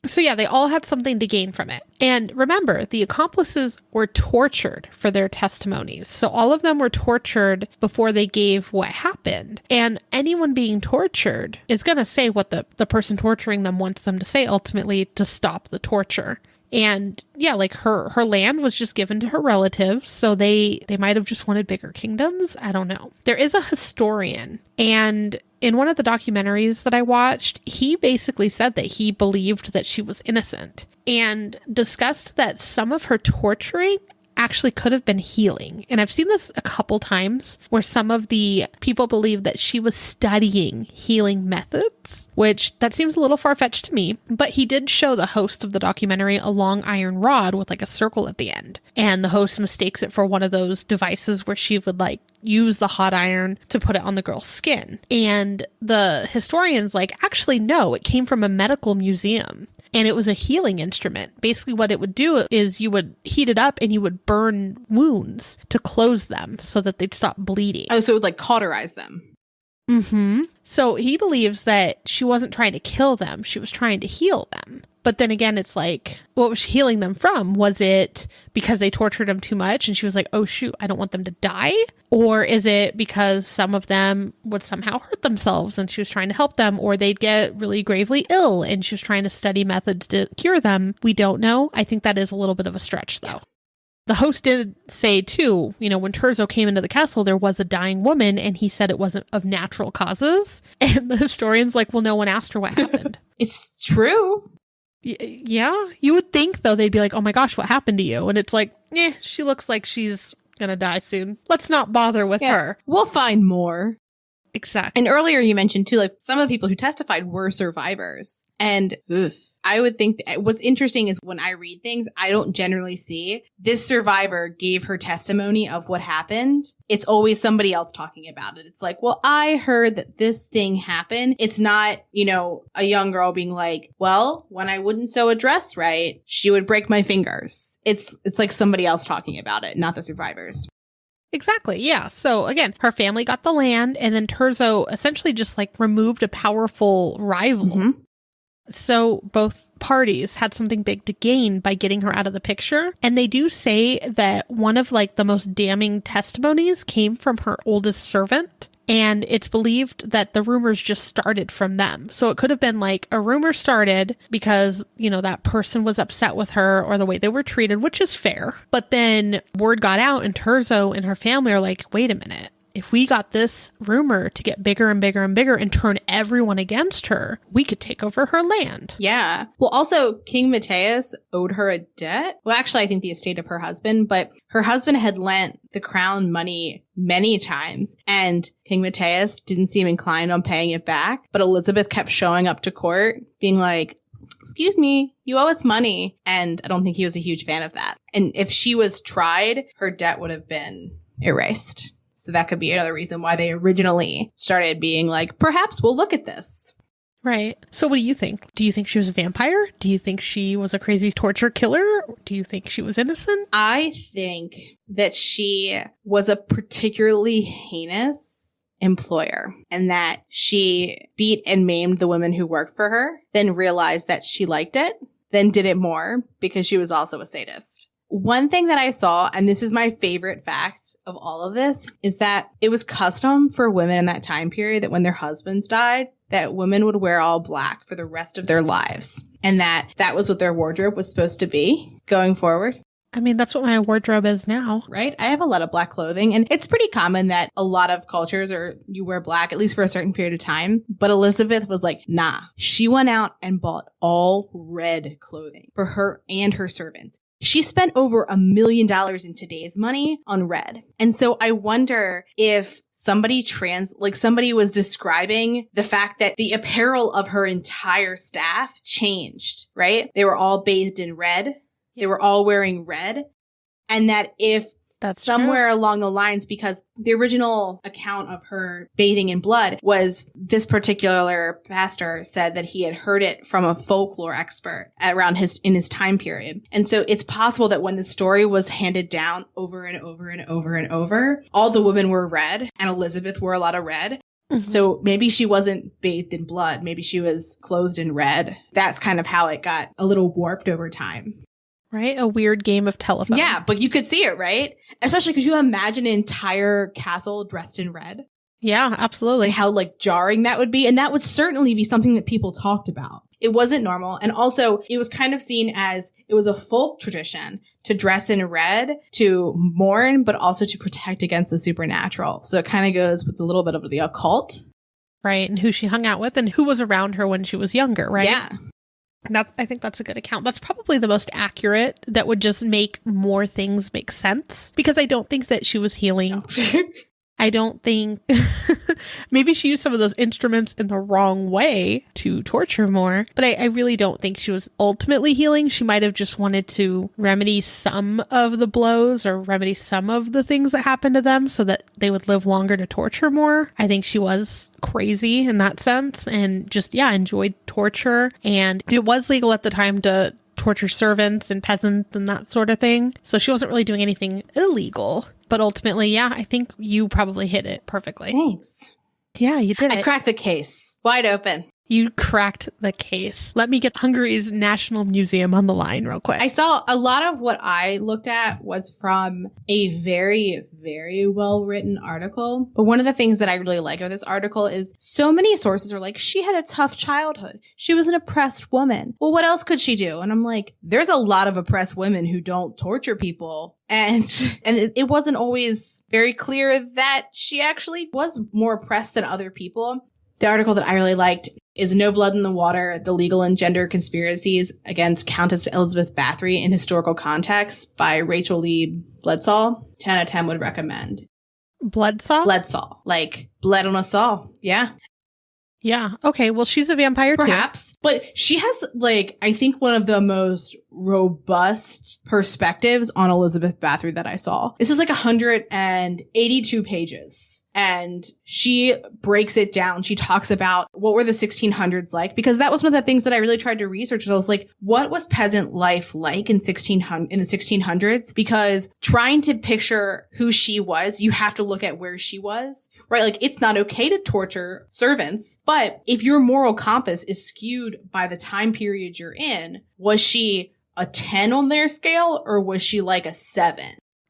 So yeah, they all had something to gain from it. And remember, the accomplices were tortured for their testimonies. So all of them were tortured before they gave what happened. And anyone being tortured is going to say what the person torturing them wants them to say ultimately to stop the torture. And yeah, like her land was just given to her relatives. So they might have just wanted bigger kingdoms. I don't know. There is a historian, and in one of the documentaries that I watched, he basically said that he believed that she was innocent and discussed that some of her torturing actually could have been healing. And I've seen this a couple times where some of the people believe that she was studying healing methods, which that seems a little far-fetched to me. But he did show the host of the documentary a long iron rod with like a circle at the end. And the host mistakes it for one of those devices where she would like use the hot iron to put it on the girl's skin. And the historian's like, actually, no, it came from a medical museum. And it was a healing instrument. Basically, what it would do is you would heat it up and you would burn wounds to close them so that they'd stop bleeding. Oh, so it would like cauterize them. Mm-hmm. So he believes that she wasn't trying to kill them. She was trying to heal them. But then again, it's like, what was she healing them from? Was it because they tortured them too much and she was like, oh, shoot, I don't want them to die? Or is it because some of them would somehow hurt themselves and she was trying to help them, or they'd get really gravely ill and she was trying to study methods to cure them? We don't know. I think that is a little bit of a stretch, though. The host did say, too, you know, when Terzo came into the castle, there was a dying woman, and he said it wasn't of natural causes. And the historian's like, well, no one asked her what happened. It's true. Yeah. You would think, though, they'd be like, oh my gosh, what happened to you? And it's like, she looks like she's going to die soon. Let's not bother with her. We'll find more. Exactly. And earlier you mentioned too, like some of the people who testified were survivors. And I would think what's interesting is when I read things, I don't generally see this survivor gave her testimony of what happened. It's always somebody else talking about it. It's like, well, I heard that this thing happened. It's not, you know, a young girl being like, well, when I wouldn't sew a dress right, she would break my fingers. It's like somebody else talking about it, not the survivors. Exactly. Yeah. So again, her family got the land, and then Terzo essentially just like removed a powerful rival. Mm-hmm. So both parties had something big to gain by getting her out of the picture. And they do say that one of like the most damning testimonies came from her oldest servant. And it's believed that the rumors just started from them. So it could have been like a rumor started because, you know, that person was upset with her or the way they were treated, which is fair. But then word got out and Terzo and her family are like, wait a minute. If we got this rumor to get bigger and bigger and bigger and turn everyone against her, we could take over her land. Yeah. Well, also, King Matthias owed her a debt. Well, actually, I think the estate of her husband, but her husband had lent the crown money many times, and King Matthias didn't seem inclined on paying it back. But Elizabeth kept showing up to court, being like, excuse me, you owe us money. And I don't think he was a huge fan of that. And if she was tried, her debt would have been erased. So that could be another reason why they originally started being like, perhaps we'll look at this. Right. So what do you think? Do you think she was a vampire? Do you think she was a crazy torture killer? Do you think she was innocent? I think that she was a particularly heinous employer and that she beat and maimed the women who worked for her, then realized that she liked it, then did it more because she was also a sadist. One thing that I saw, and this is my favorite fact of all of this, is that it was custom for women in that time period that when their husbands died, that women would wear all black for the rest of their lives. And that was what their wardrobe was supposed to be going forward. I mean, that's what my wardrobe is now. Right? I have a lot of black clothing, and it's pretty common that a lot of cultures you wear black, at least for a certain period of time. But Elizabeth was like, nah. She went out and bought all red clothing for her and her servants. She spent over $1 million in today's money on red. And so I wonder if somebody was describing the fact that the apparel of her entire staff changed, right? They were all bathed in red. They were all wearing red. And that if that's somewhere true. along the lines, because the original account of her bathing in blood was this particular pastor said that he had heard it from a folklore expert in his time period. And so it's possible that when the story was handed down over and over and over and over, all the women were red and Elizabeth wore a lot of red. Mm-hmm. So maybe she wasn't bathed in blood. Maybe she was clothed in red. That's kind of how it got a little warped over time. Right? A weird game of telephone. Yeah, but you could see it, right? Especially because you imagine an entire castle dressed in red. Yeah, absolutely. And how jarring that would be. And that would certainly be something that people talked about. It wasn't normal. And also it was kind of seen as it was a folk tradition to dress in red, to mourn, but also to protect against the supernatural. So it kind of goes with a little bit of the occult. Right. And who she hung out with and who was around her when she was younger, right? Yeah. I think that's a good account. That's probably the most accurate that would just make more things make sense, because I don't think that she was healing. No. I don't think maybe she used some of those instruments in the wrong way to torture more, but I really don't think she was ultimately healing. She might have just wanted to remedy some of the blows or remedy some of the things that happened to them so that they would live longer to torture more. I think she was crazy in that sense and just, enjoyed torture. And it was legal at the time to torture servants and peasants and that sort of thing. So she wasn't really doing anything illegal. But ultimately, I think you probably hit it perfectly. Thanks. Yeah, you did it. I cracked the case. Wide open. You cracked the case. Let me get Hungary's National Museum on the line real quick. I saw a lot of what I looked at was from a very, very well-written article. But one of the things that I really like about this article is so many sources are like, she had a tough childhood. She was an oppressed woman. Well, what else could she do? And I'm like, there's a lot of oppressed women who don't torture people. And it wasn't always very clear that she actually was more oppressed than other people. The article that I really liked is No Blood in the Water, The Legal and Gender Conspiracies Against Countess Erzsébet Bathory in Historical Context by Rachel Lee Bledsaw. 10 out of 10 would recommend. Bledsaw? Bledsaw. Like blood on a saw. Yeah. Yeah. Okay. Well, she's a vampire too. Perhaps. But she has, I think one of the most robust perspectives on Erzsébet Bathory that I saw. This is 182 pages. And she breaks it down. She talks about what were the 1600s like, because that was one of the things that I really tried to research. So I was like, what was peasant life like in the 1600s? Because trying to picture who she was, you have to look at where she was, right? It's not okay to torture servants, but if your moral compass is skewed by the time period you're in, was she a 10 on their scale or was she a 7?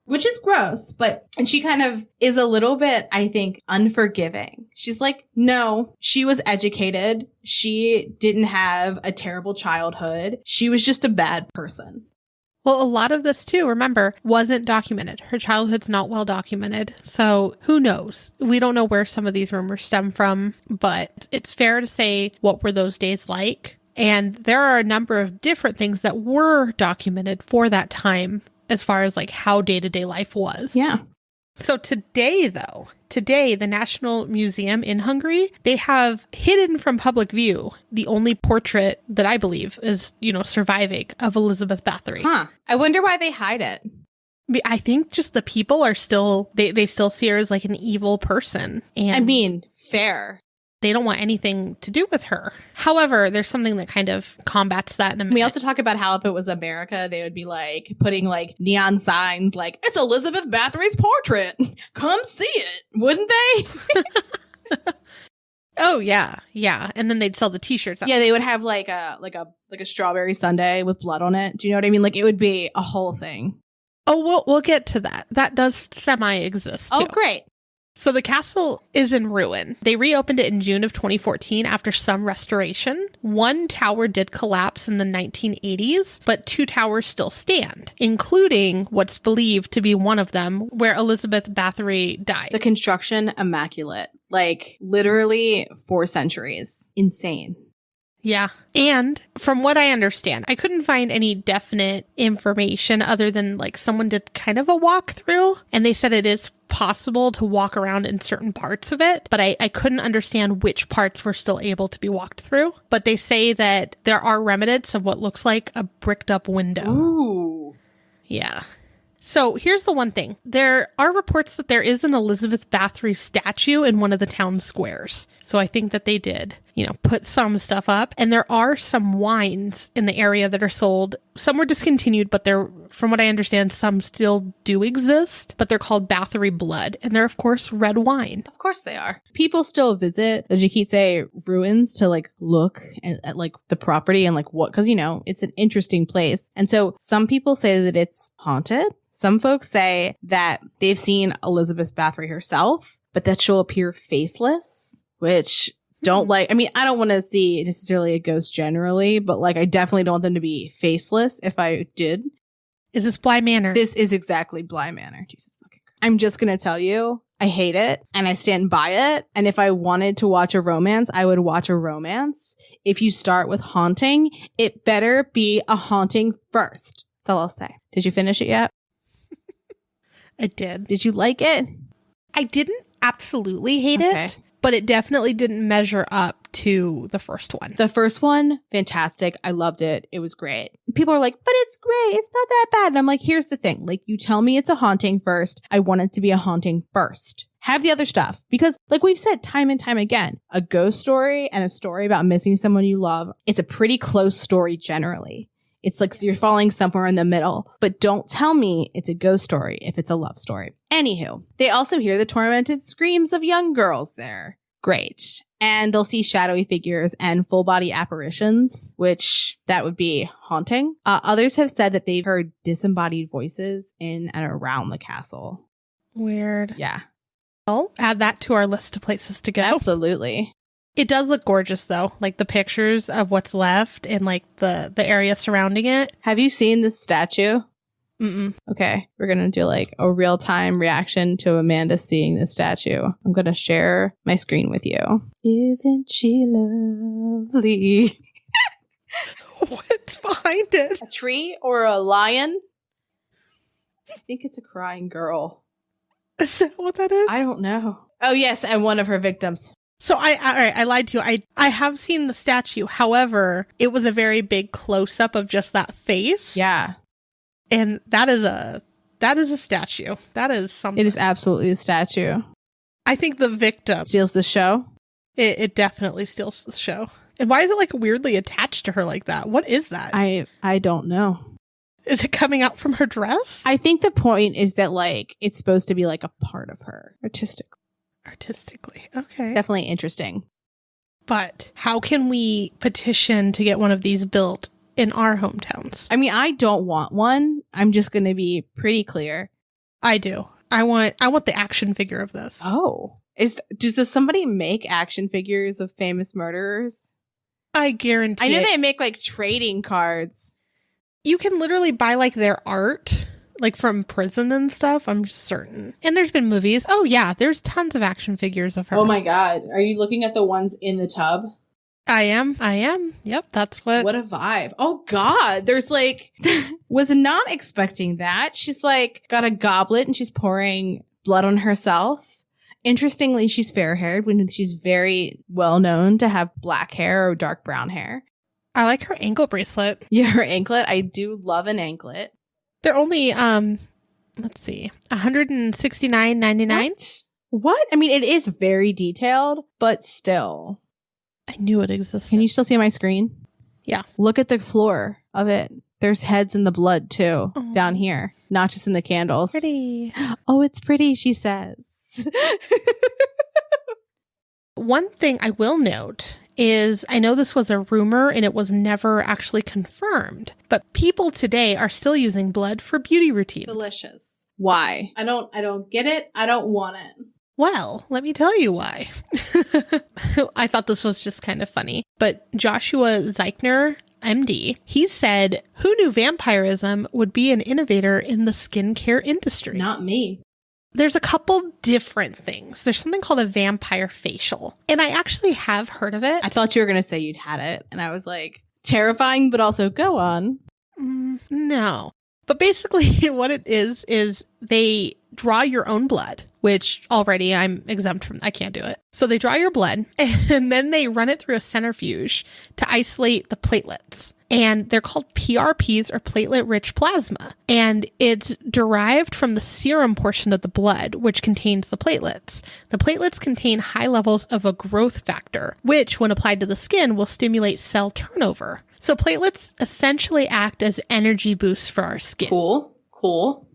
Which is gross, and she kind of is a little bit, I think, unforgiving. She's like, no, she was educated. She didn't have a terrible childhood. She was just a bad person. Well, a lot of this too, remember, wasn't documented. Her childhood's not well documented. So who knows? We don't know where some of these rumors stem from, but it's fair to say, what were those days like? And there are a number of different things that were documented for that time, as far as how day-to-day life was. Yeah. So today, the National Museum in Hungary, they have hidden from public view the only portrait that I believe is, surviving of Erzsébet Bathory. Huh. I wonder why they hide it. I think just the people are still, they still see her as an evil person. And fair. They don't want anything to do with her. However, there's something that kind of combats that in a minute. We also talk about how if it was America, they would be putting neon signs it's Erzsébet Bathory's portrait. Come see it, wouldn't they? Oh yeah, yeah. And then they'd sell the t-shirts. Yeah, they would have a strawberry sundae with blood on it. Do you know what I mean? It would be a whole thing. Oh, we'll get to that. That does semi-exist, too. Oh, great. So the castle is in ruin. They reopened it in June of 2014 after some restoration. One tower did collapse in the 1980s, but 2 towers still stand, including what's believed to be one of them where Erzsébet Bathory died. The construction, immaculate. Like, literally 4 centuries. Insane. Yeah. And from what I understand, I couldn't find any definite information other than like someone did kind of a walkthrough and they said it is possible to walk around in certain parts of it, but I couldn't understand which parts were still able to be walked through. But they say that there are remnants of what looks like a bricked up window. Ooh. Yeah. So here's the one thing. There are reports that there is an Erzsébet Bathory statue in one of the town squares. So I think that they did, put some stuff up. And there are some wines in the area that are sold. Some were discontinued, but from what I understand, some still do exist. But they're called Bathory Blood. And they're, of course, red wine. Of course they are. People still visit the Jikitse ruins to like look at like the property and like what, because it's an interesting place. And so some people say that it's haunted. Some folks say that they've seen Erzsébet Bathory herself, but that she'll appear faceless, which I don't want to see necessarily a ghost generally, but like I definitely don't want them to be faceless if I did. Is this Bly Manor? This is exactly Bly Manor. Jesus fucking Christ. I'm just going to tell you, I hate it and I stand by it. And if I wanted to watch a romance, I would watch a romance. If you start with haunting, it better be a haunting first. That's all I'll say. Did you finish it yet? I did. Did you like it? I didn't absolutely hate it, but it definitely didn't measure up to the first one. The first one, fantastic. I loved it. It was great. People are like, but it's great. It's not that bad. And I'm like, here's the thing. Like, you tell me it's a haunting first. I want it to be a haunting first. Have the other stuff. Because like we've said time and time again, a ghost story and a story about missing someone you love, it's a pretty close story generally. It's like you're falling somewhere in the middle, but don't tell me it's a ghost story if it's a love story. Anywho, they also hear the tormented screams of young girls there. Great. And they'll see shadowy figures and full body apparitions, which that would be haunting. Others have said that they've heard disembodied voices in and around the castle. Weird. Yeah. I'll add that to our list of places to go. Absolutely. It does look gorgeous, though. Like the pictures of what's left and like the area surrounding it. Have you seen this statue? Mm-mm. Okay. We're going to do like a real time reaction to Amanda seeing this statue. I'm going to share my screen with you. Isn't she lovely? What's behind it? A tree or a lion? I think it's a crying girl. Is that what that is? I don't know. Oh, yes. And one of her victims. So I lied to you. I have seen the statue. However, it was a very big close up of just that face. Yeah. And that is a statue. That is something. It is absolutely a statue. I think the victim Steals the show. It definitely steals the show. And why is it like weirdly attached to her like that? What is that? I don't know. Is it coming out from her dress? I think the point is that like it's supposed to be like a part of her artistically. Okay. Definitely interesting. But how can we petition to get one of these built in our hometowns? I mean, I don't want one. I'm just going to be pretty clear. I do. I want the action figure of this. Oh. Does somebody make action figures of famous murderers? I guarantee I know they make like trading cards. You can literally buy like their art, like from prison and stuff, I'm certain. And there's been movies. Oh yeah, there's tons of action figures of her. Oh my god. Are you looking at the ones in the tub? I am. Yep, that's what. What a vibe. Oh god. There's like, was not expecting that. She's like got a goblet and she's pouring blood on herself. Interestingly, she's fair haired when she's very well known to have black hair or dark brown hair. I like her ankle bracelet. Yeah, her anklet. I do love an anklet. They're only, let's see, $169.99. What? I mean, it is very detailed, but still. I knew it existed. Can you still see my screen? Yeah. Look at the floor of it. There's heads in the blood, too, down here. Not just in the candles. Pretty. Oh, it's pretty, she says. One thing I will note is I know this was a rumor and it was never actually confirmed, but people today are still using blood for beauty routines. Delicious. Why? I don't get it. I don't want it. Well, let me tell you why. I thought this was just kind of funny, but Joshua Zeichner, MD, he said, who knew vampirism would be an innovator in the skincare industry? Not me. There's a couple different things. There's something called a vampire facial, and I actually have heard of it. I thought you were going to say you'd had it, and I was like, terrifying, but also go on. No. But basically what it is they draw your own blood, which already I'm exempt from. I can't do it. So they draw your blood and then they run it through a centrifuge to isolate the platelets. And they're called PRPs, or platelet-rich plasma. And it's derived from the serum portion of the blood, which contains the platelets. The platelets contain high levels of a growth factor, which, when applied to the skin, will stimulate cell turnover. So platelets essentially act as energy boosts for our skin. Cool.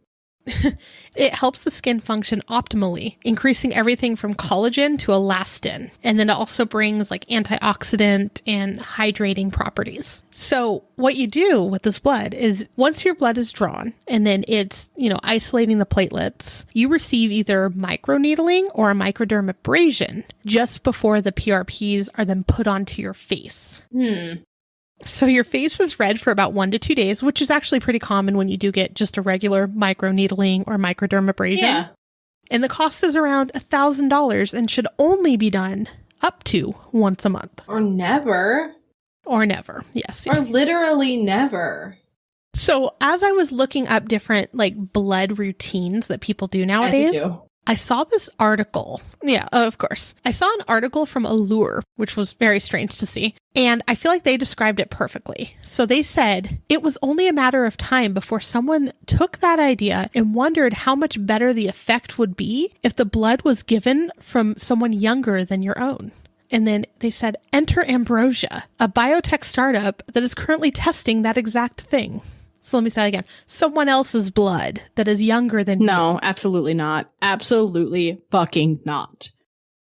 It helps the skin function optimally, increasing everything from collagen to elastin. And then it also brings like antioxidant and hydrating properties. So what you do with this blood is once your blood is drawn and then it's, isolating the platelets, you receive either microneedling or a microdermabrasion just before the PRPs are then put onto your face. So your face is red for about 1 to 2 days, which is actually pretty common when you do get just a regular microneedling or microdermabrasion. Yeah. And the cost is around $1,000 and should only be done up to once a month. Or never. Yes. Or literally never. So as I was looking up different blood routines that people do nowadays, I saw this article. Yeah, of course. I saw an article from Allure, which was very strange to see. And I feel like they described it perfectly. So they said it was only a matter of time before someone took that idea and wondered how much better the effect would be if the blood was given from someone younger than your own. And then they said, enter Ambrosia, a biotech startup that is currently testing that exact thing. So let me say that again. Someone else's blood that is younger than you. No, absolutely not. Absolutely fucking not.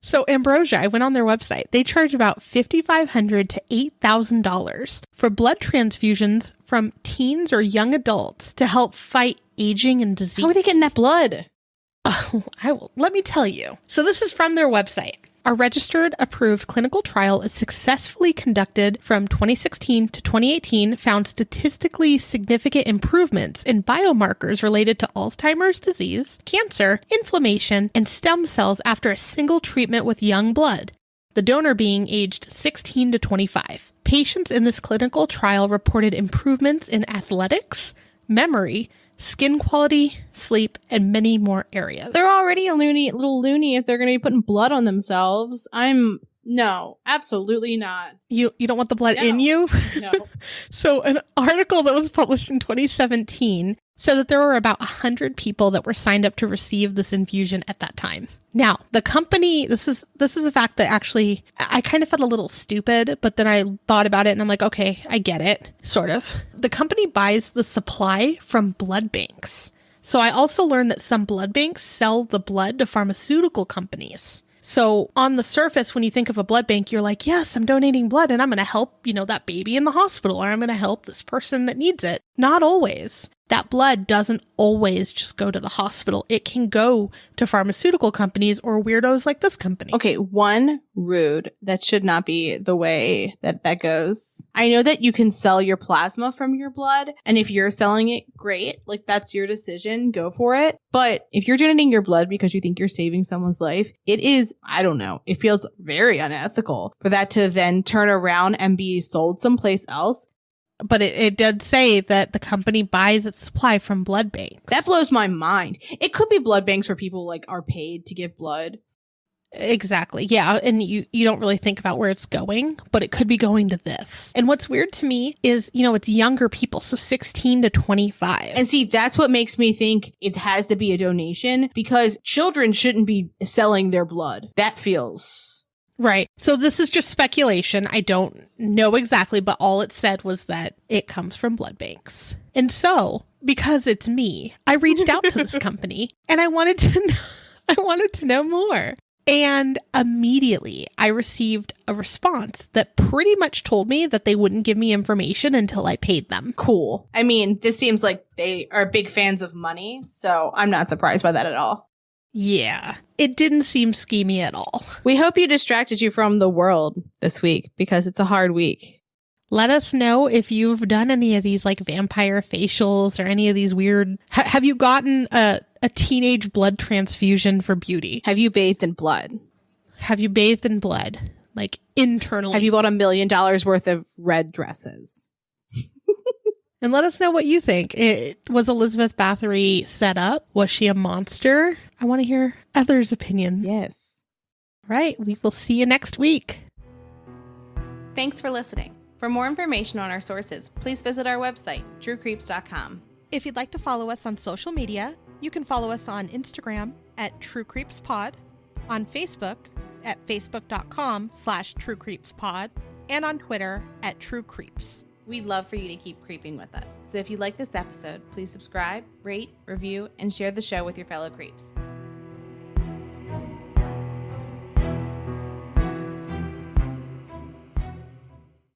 So Ambrosia, I went on their website. They charge about $5,500 to $8,000 for blood transfusions from teens or young adults to help fight aging and disease. How are they getting that blood? Let me tell you. So this is from their website. Our registered approved clinical trial is successfully conducted from 2016 to 2018, found statistically significant improvements in biomarkers related to Alzheimer's disease, cancer, inflammation, and stem cells after a single treatment with young blood, the donor being aged 16 to 25. Patients in this clinical trial reported improvements in athletics, memory, skin quality, sleep, and many more areas. They're already a little loony if they're going to be putting blood on themselves. No, absolutely not. You don't want the blood in you? No. So an article that was published in 2017 said that there were about 100 people that were signed up to receive this infusion at that time. Now, the company, this is a fact that actually I kind of felt a little stupid, but then I thought about it and I'm like, okay, I get it, sort of. The company buys the supply from blood banks. So I also learned that some blood banks sell the blood to pharmaceutical companies. So on the surface, when you think of a blood bank, you're like, yes, I'm donating blood and I'm going to help, that baby in the hospital, or I'm going to help this person that needs it. Not always. That blood doesn't always just go to the hospital. It can go to pharmaceutical companies or weirdos like this company. Okay, rude. That should not be the way that goes. I know that you can sell your plasma from your blood, and if you're selling it, great. That's your decision. Go for it. But if you're donating your blood because you think you're saving someone's life, it is, I don't know, it feels very unethical for that to then turn around and be sold someplace else. But it did say that the company buys its supply from blood banks. That blows my mind. It could be blood banks where people are paid to give blood. Exactly. Yeah. And you don't really think about where it's going, but it could be going to this. And what's weird to me is, it's younger people. So 16 to 25. And see, that's what makes me think it has to be a donation, because children shouldn't be selling their blood. That feels... Right. So this is just speculation. I don't know exactly, but all it said was that it comes from blood banks. And so, because it's me, I reached out to this company and I wanted to know more. And immediately I received a response that pretty much told me that they wouldn't give me information until I paid them. Cool. I mean, this seems like they are big fans of money, so I'm not surprised by that at all. Yeah, it didn't seem schemy at all. We hope you distracted you from the world this week because it's a hard week. Let us know if you've done any of these like vampire facials or any of these weird... have you gotten a teenage blood transfusion for beauty? Have you bathed in blood? Have you bathed in blood? Like internally? Have you bought $1 million worth of red dresses? And let us know what you think. Was Erzsébet Bathory set up? Was she a monster? I want to hear others' opinions. Yes. Right. We will see you next week. Thanks for listening. For more information on our sources, please visit our website, truecreeps.com. If you'd like to follow us on social media, you can follow us on Instagram at TrueCreepsPod, on Facebook at facebook.com/TrueCreepsPod, and on Twitter at TrueCreeps. We'd love for you to keep creeping with us. So if you like this episode, please subscribe, rate, review, and share the show with your fellow creeps.